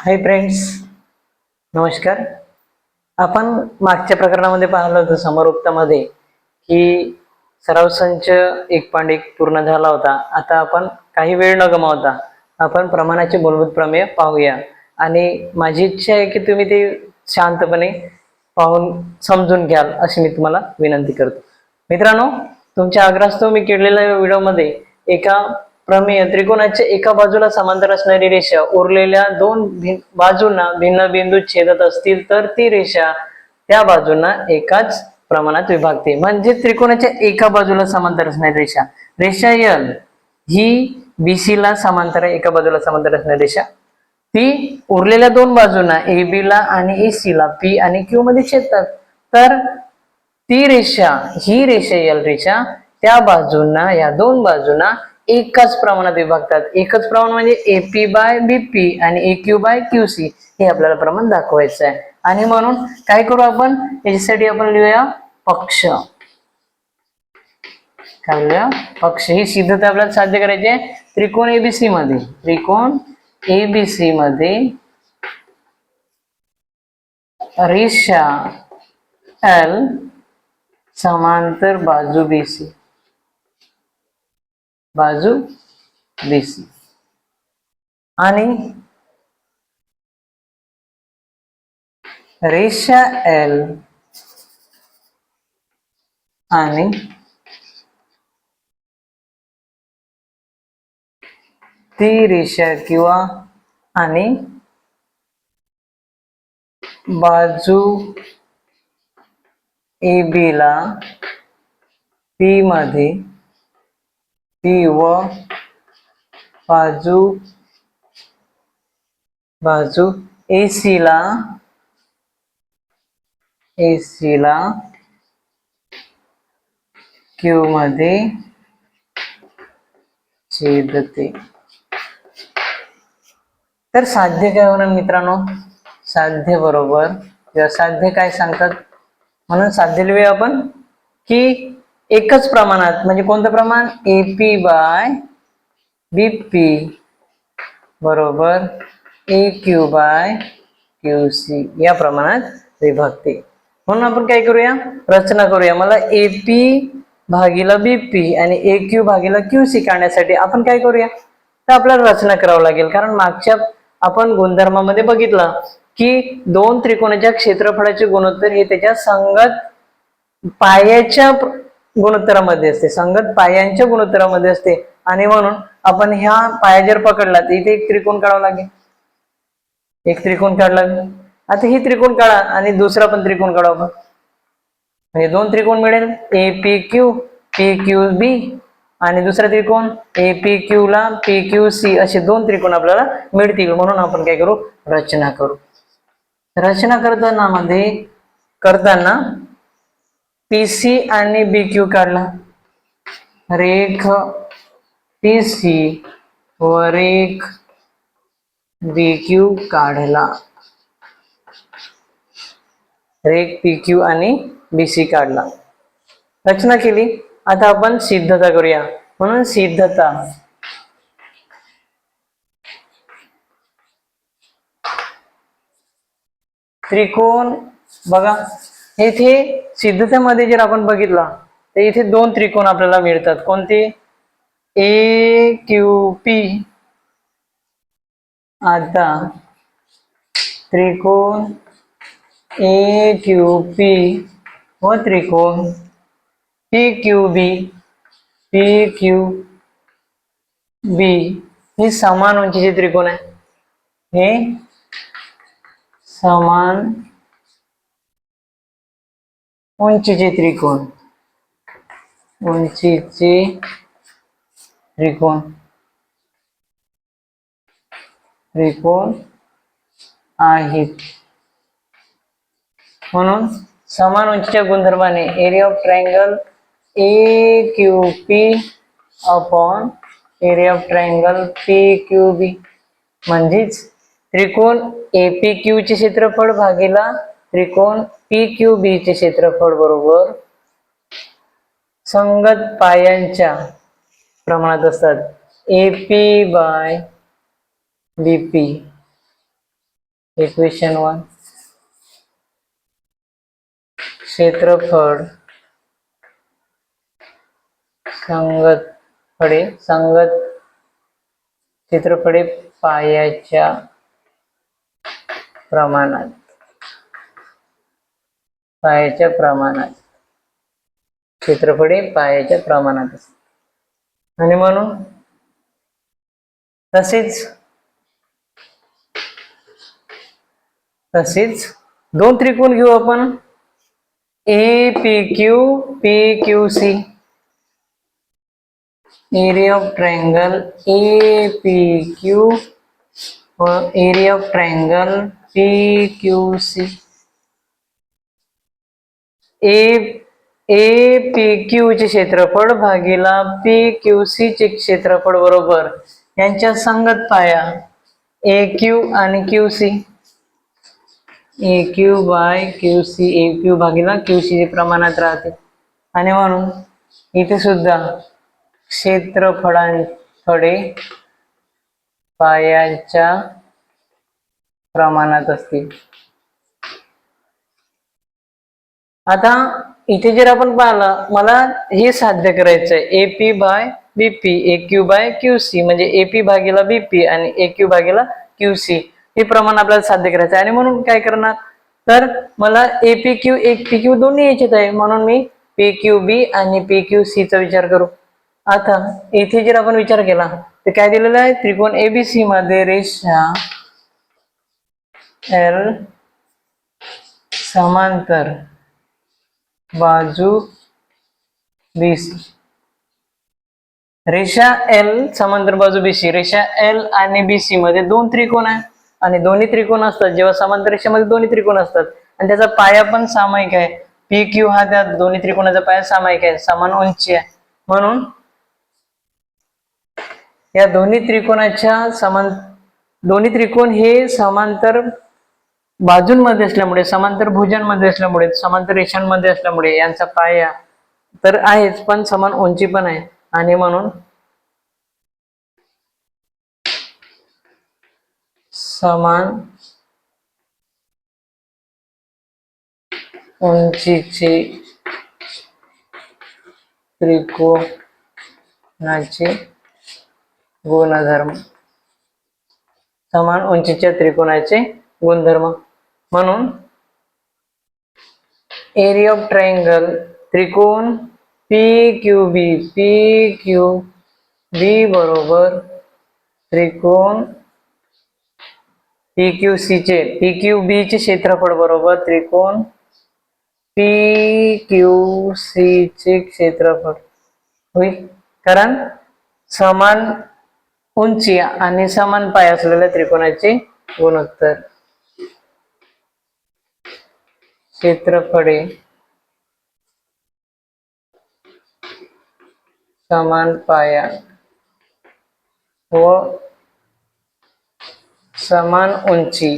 Hi friends, नमस्कार. आपण मागच्या प्रकरणामध्ये पाहिलं होतं समरोक्तामध्ये की सराव संच 1.1 पूर्ण झाला होता. आता आपण काही वेळ न गमावता आपण प्रमाणाचे मूलभूत प्रमेय पाहूया आणि माझी इच्छा आहे की तुम्ही ते शांतपणे पाहून समजून घ्याल अशी मी तुम्हाला विनंती करतो. मित्रांनो, तुमच्या आग्रहास्तव मी केलेल्या व्हिडिओमध्ये एका प्रमेय त्रिकोणाच्या एका बाजूला समांतर असणारी रेषा उरलेल्या दोन बाजूंना भिन्न बिंदू छेदत असतील तर ती रेषा त्या बाजूंना एकाच प्रमाणात विभागते. म्हणजे त्रिकोणाच्या एका बाजूला समांतर असणारी रेषा एल ही बीसी ला समांतर आहे. एका बाजूला समांतर असणारी रेषा ती उरलेल्या दोन बाजूंना ए बी ला आणि ए सी ला पी आणि क्यू मध्ये छेदतात. तर ती रेषा, ही रेषा एल रेषा त्या बाजूंना, या दोन बाजूंना एकाच प्रमाणात विभागतात. एकच प्रमाण म्हणजे एपी बाय बीपी आणि एक्यू बाय क्यूसी हे आपल्याला प्रमाण दाखवायचं आहे. आणि म्हणून काय करू आपण, याच्यासाठी आपण लिहूया पक्ष. काय लिहूया? पक्ष. ही सिद्धता आपल्याला साध्य करायची आहे त्रिकोण एबीसी मध्ये. त्रिकोण एबीसी मध्ये रेषा एल समांतर बाजू बीसी, बाजू बीसी आणि रेषा एल आणि ती रेषा किंवा आणि बाजू ए बी ला पी मध्ये, पी व बाजू एसी ला क्यू मध्ये छेदते. तर साध्य काय होणार मित्रांनो? साध्य बरोबर किंवा साध्य काय सांगतात, म्हणून साध्य लिहूया आपण की एकच प्रमाणात, म्हणजे कोणतं प्रमाण, एपी बाय बीपी बरोबर ए क्यू बाय क्यूसी या प्रमाणात विभागते. म्हणून आपण काय करूया, रचना करूया. मला एपी भागीला बीपी आणि ए क्यू भागीला क्यूसी काढण्यासाठी आपण काय करूया, तर आपल्याला रचना करावं लागेल. कारण मागच्या आपण गुणधर्मामध्ये बघितलं की दोन त्रिकोणाच्या क्षेत्रफळाचे गुणोत्तर हे त्याच्या संगत पायाच्या गुणोत्तरामध्ये असते, संगत पायांच्या गुणोत्तरामध्ये असते. आणि म्हणून आपण ह्या पाया जर पकडला तर इथे एक त्रिकोण काढावा लागेल. एक त्रिकोण काढला. आता ही त्रिकोण काढा आणि दुसरा पण त्रिकोण काढा आपण, म्हणजे दोन त्रिकोण मिळेल, A P Q, P Q B आणि दुसरा त्रिकोण ए पी क्यू ला पी क्यू सी, असे दोन त्रिकोण आपल्याला मिळतील. म्हणून आपण काय करू, रचना करू. रचना करताना पीसी आणि बीक्यू काढला, रेख पीसी व रेख बीक्यू काढला, रेख पीक्यू आणि बीसी काढला, रचना केली. आता आपण सिद्धता करूया. म्हणून सिद्धता, त्रिकोण बघा, येथे सिद्धतेमध्ये जर आपण बघितला तर इथे दोन त्रिकोण आपल्याला मिळतात. कोणते, ए क्यू पी. आता त्रिकोण ए क्यू पी व त्रिकोण पी क्यू बी, पी क्यू बी हे समान उंचीचे त्रिकोण आहे. हे समान उंचीचे त्रिकोण, उंचीचे त्रिकोण आहेत. म्हणून समान उंचीच्या गुणधर्माने area of triangle A Q P upon area of triangle P Q B, म्हणजेच त्रिकोण एपी क्यू चे क्षेत्रफळ भागीला त्रिकोण पी क्यू बी चे क्षेत्रफळ बरोबर संगत पायांच्या प्रमाणात असतात. एपी बाय बीपी इक्वेशन 1 क्षेत्रफळ संगत क्षेत्रफळे पायाच्या प्रमाणात क्षेत्रफळे पायाच्या प्रमाणात असतात आणि म्हणून तसेच दोन त्रिकोण घेऊ आपण A P Q P Q C. Area of triangle A P Q व area of triangle P Q C. A P Q चे क्षेत्रफळ भागीला पी क्यू सी चे क्षेत्रफळ बरोबर यांच्या संगत पाया ए क्यू आणि Q C. A Q by Q C, A Q भागीला क्यू सी प्रमाणात राहते आणि म्हणून इथे सुद्धा क्षेत्रफळे पायाच्या प्रमाणात असतील. आता इथे जर आपण पाहिलं, मला हे साध्य करायचं आहे A P by BP, A Q by Q C म्हणजे ए पी भागीला बीपी आणि ए क्यू भागीला क्यू सी हे प्रमाण आपल्याला साध्य करायचं आहे. आणि म्हणून काय करणार, तर मला ए पी क्यू एक पी क्यू दोन्ही यायचे आहे म्हणून मी पी क्यू बी आणि पी क्यू सी चा विचार करू. आता इथे जर आपण विचार केला तर काय दिलेलं आहे, त्रिकोण एबीसी मध्ये रेषा एल समांतर बाजू बीसी. रेषा एल समांतर बाजू बीसी, रेषा एल आणि बीसी मध्ये दोन त्रिकोण आहे आणि दोन्ही त्रिकोण असतात जेव्हा समांतर रेषेमध्ये दोन्ही त्रिकोण असतात आणि त्याचा पाया पण सामायिक आहे. पी क्यू हा त्या दोन्ही त्रिकोणाचा पाया सामायिक आहे, समान उंची आहे. म्हणून या दोन्ही त्रिकोण हे समांतर बाजूंमध्ये असल्यामुळे, समांतर भुजांमध्ये असल्यामुळे, समांतर रेषांमध्ये असल्यामुळे यांचा पाया तर आहेच पण समान उंची पण आहे आणि म्हणून समान उंचीचे त्रिकोणाचे गुणधर्म, समान उंचीच्या त्रिकोणाचे गुणधर्म. म्हणून एरिया ऑफ ट्रायंगल त्रिकोण पी क्यू बी बरोबर त्रिकोण पी क्यू बी चे क्षेत्रफळ बरोबर त्रिकोण पी क्यू सी चे क्षेत्रफळ होईल. कारण समान उंची आणि समान पाय असलेल्या त्रिकोणाचे गुणोत्तर. क्षेत्रफळे समान पाया व समान उंची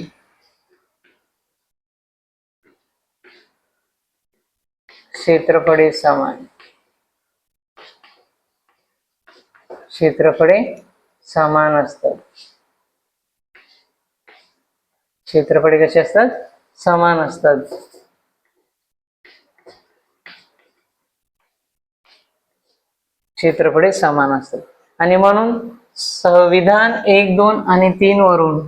क्षेत्रफळे समान असतात. क्षेत्रफळे कसे असतात, समान असतात. क्षेत्रफळे समान असतात आणि म्हणून संविधान 1, 2 आणि 3 वरून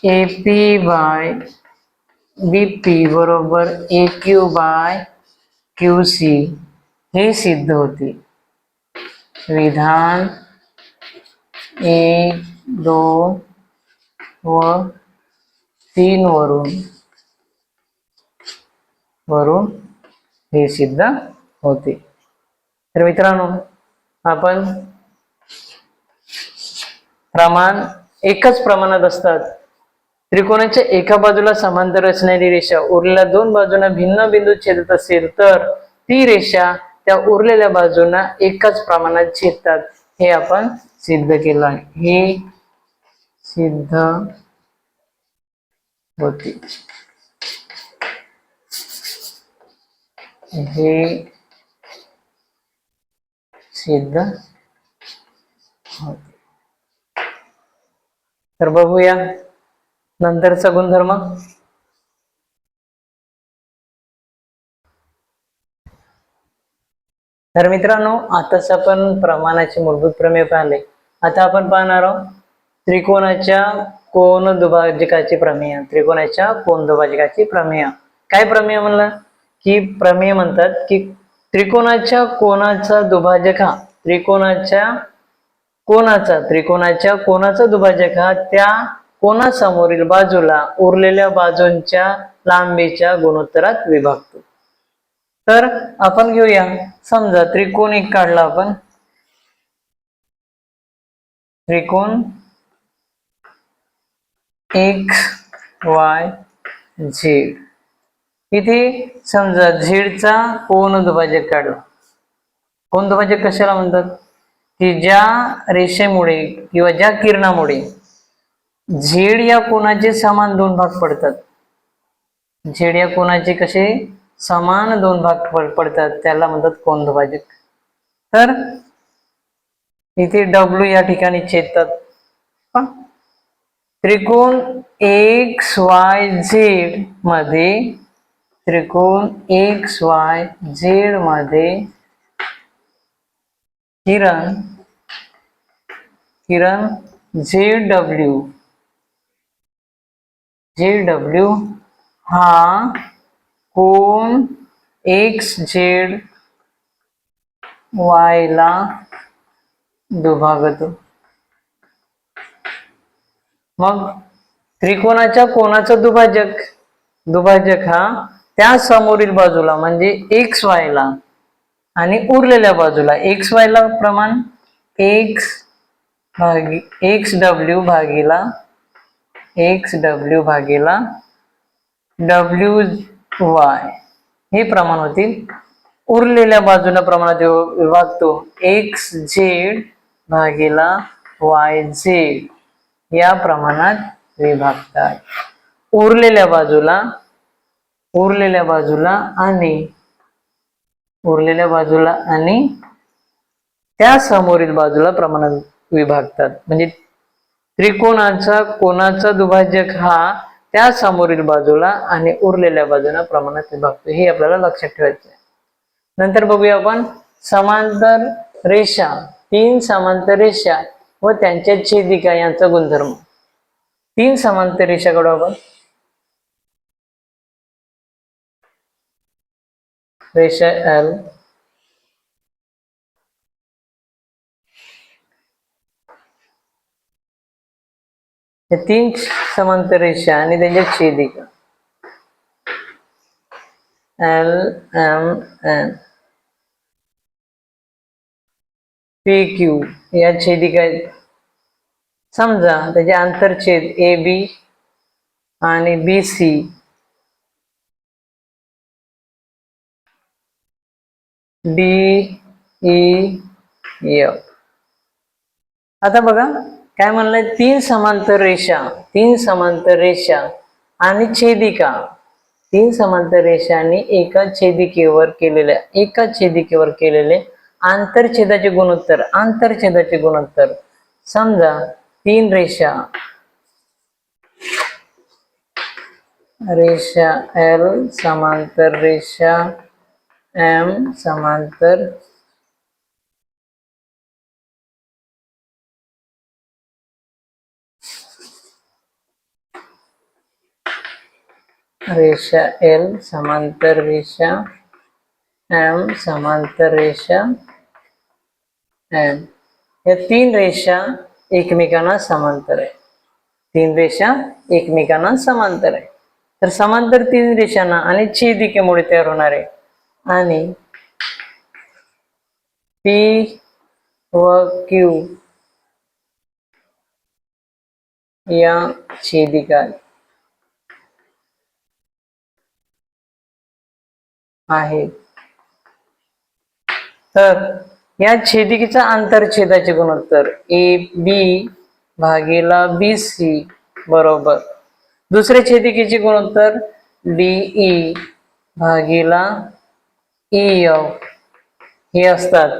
ए पी बाय बीपी बरोबर ए क्यू बाय क्यू सी हे सिद्ध होते. विधान 1, 2 व 3 वरून हे सिद्ध होते. तर मित्रांनो, आपण प्रमाण एकच प्रमाणात असतात. त्रिकोणाच्या एका बाजूला समांतर असणारी रेषा उरलेल्या दोन बाजूंना भिन्न बिंदू छेदत असेल तर ती रेषा त्या उरलेल्या बाजूंना एकाच प्रमाणात छेदतात. हे आपण सिद्ध केलं आहे. हे सिद्ध होते. हे सिद्ध होते. तर बघूया नंतरचा गुणधर्म तर मित्रांनो, आताच आपण प्रमाणाचे मूलभूत प्रमेय पाहिले. आता आपण पाहणार आहोत त्रिकोणाच्या कोन दुभाजकाचे प्रमेय. त्रिकोणाच्या कोन दुभाजकाचे प्रमेय. काय प्रमेय म्हणलं की प्रमेय म्हणतात की त्रिकोणाच्या कोनाचा दुभाजक हा त्रिकोणाच्या कोनाचा दुभाजक हा त्या कोनासमोरील बाजूला उरलेल्या बाजूंच्या लांबीच्या गुणोत्तरात विभागतो. तर आपण घेऊया, समजा त्रिकोण एक काढला आपण. त्रिकोण XYZ. इथे समजा झेडचा कोन दुभाजक काढला. कोन दुभाजक कशाला म्हणतात की ज्या रेषेमुळे किंवा ज्या किरणामुळे झेड या कोनाचे समान दोन भाग पडतात. झेड या कोनाचे कसे समान दोन भाग पडतात त्याला म्हणतात कोन दुभाजक. तर इथे W या ठिकाणी छेदतात. त्रिकोण XYZ मध्ये किरण ZW हा कोन XZY ला दुभागतो. मग त्रिकोणाच्या कोनाचा दुभाजक हा त्या समोरील बाजूला म्हणजे XY ला आणि उरलेल्या बाजूला XY ला प्रमाण XW भागीला WY हे प्रमाण होतील. उरलेल्या बाजूला प्रमाणात विभागतो XZ भागीला YZ या प्रमाणात विभागतात. उरलेल्या बाजूला आणि त्या समोरील बाजूला प्रमाणात विभागतात. म्हणजे त्रिकोणाचा कोनाचा दुभाजक हा त्या समोरील बाजूला आणि उरलेल्या बाजूला प्रमाणात विभागतो. हे आपल्याला लक्षात ठेवायचं आहे. नंतर बघूया आपण समांतर रेषा, तीन समांतर रेषा व त्यांच्या छेदिका यांचा गुणधर्म. तीन समांतर रेषा काढू आपण. रेषा L, हे तीन समांतर रेषा आणि त्यांच्या छेदिका L, M, N, PQ या छेदिका आहेत. समजा त्याचे आंतरछेद AB आणि BC DEF. आता बघा काय म्हणलंय, तीन समांतर रेषा आणि छेदिका. तीन समांतर रेषा आणि एका छेदिकेवर केलेले आंतरछेदाचे गुणोत्तर. समजा तीन रेषा L समांतर रेषा M समांतर रेषा L समांतर रेषा M समांतर रेषा N. या तीन रेषा एकमेकांना समांतर आहे. तर समांतर तीन रेषांना आणि छेदिकेमुळे तयार होणारे आणि P व Q या छेदिका आहेत. तर या छेदिकेचा आंतरछेदाचे गुणोत्तर AB भागीला BC बरोबर दुसऱ्या छेदिकेचे गुणोत्तर DE भागीला EF हे असतात.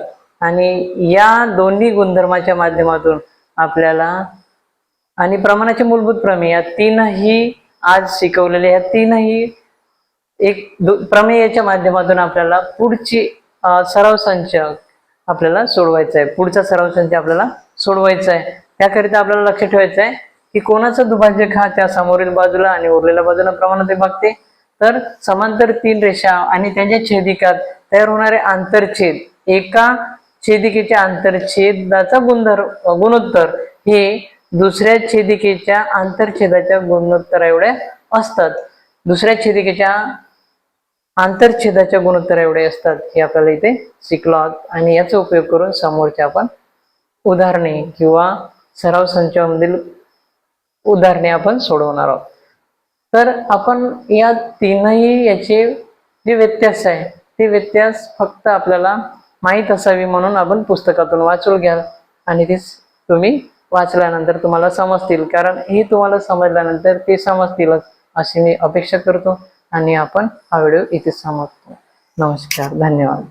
आणि या दोन्ही गुणधर्माच्या माध्यमातून आपल्याला आणि प्रमाणाचे मूलभूत प्रमेय या तीनही आज शिकवलेले, या तीनही प्रमेयाच्या माध्यमातून आपल्याला पुढची सराव संच आपल्याला सोडवायचा आहे, पुढचा सराव संच आपल्याला सोडवायचा आहे. त्याकरिता आपल्याला लक्ष ठेवायचं आहे की कोणाचा दुभाजक हा त्या समोरील बाजूला आणि उरलेल्या बाजूला प्रमाणात विभागते, तर समांतर तीन रेषा आणि त्यांच्या छेदिकात तयार होणारे आंतरछेद, एका छेदिकेच्या आंतरछेदाचा गुणोत्तर हे दुसऱ्या छेदिकेच्या आंतरछेदाच्या गुणोत्तरा एवढे असतात. दुसऱ्या छेदिकेच्या आंतरछेदाच्या गुणोत्तरा एवढे असतात हे आपल्याला इथे शिकलो आहोत. आणि याचा उपयोग करून समोरच्या आपण उदाहरणे किंवा सराव संचामधील उदाहरणे आपण सोडवणार आहोत. तर आपण या तीनही याचे जे व्यत्यास आहे ते व्यत्यास फक्त आपल्याला माहीत असावी म्हणून आपण पुस्तकातून वाचून घ्याल आणि ते तुम्ही वाचल्यानंतर तुम्हाला समजतील, कारण हे तुम्हाला समजल्यानंतर ते समजतीलच अशी मी अपेक्षा करतो. आणि आपण हा व्हिडिओ इथे समाप्त. नमस्कार, धन्यवाद.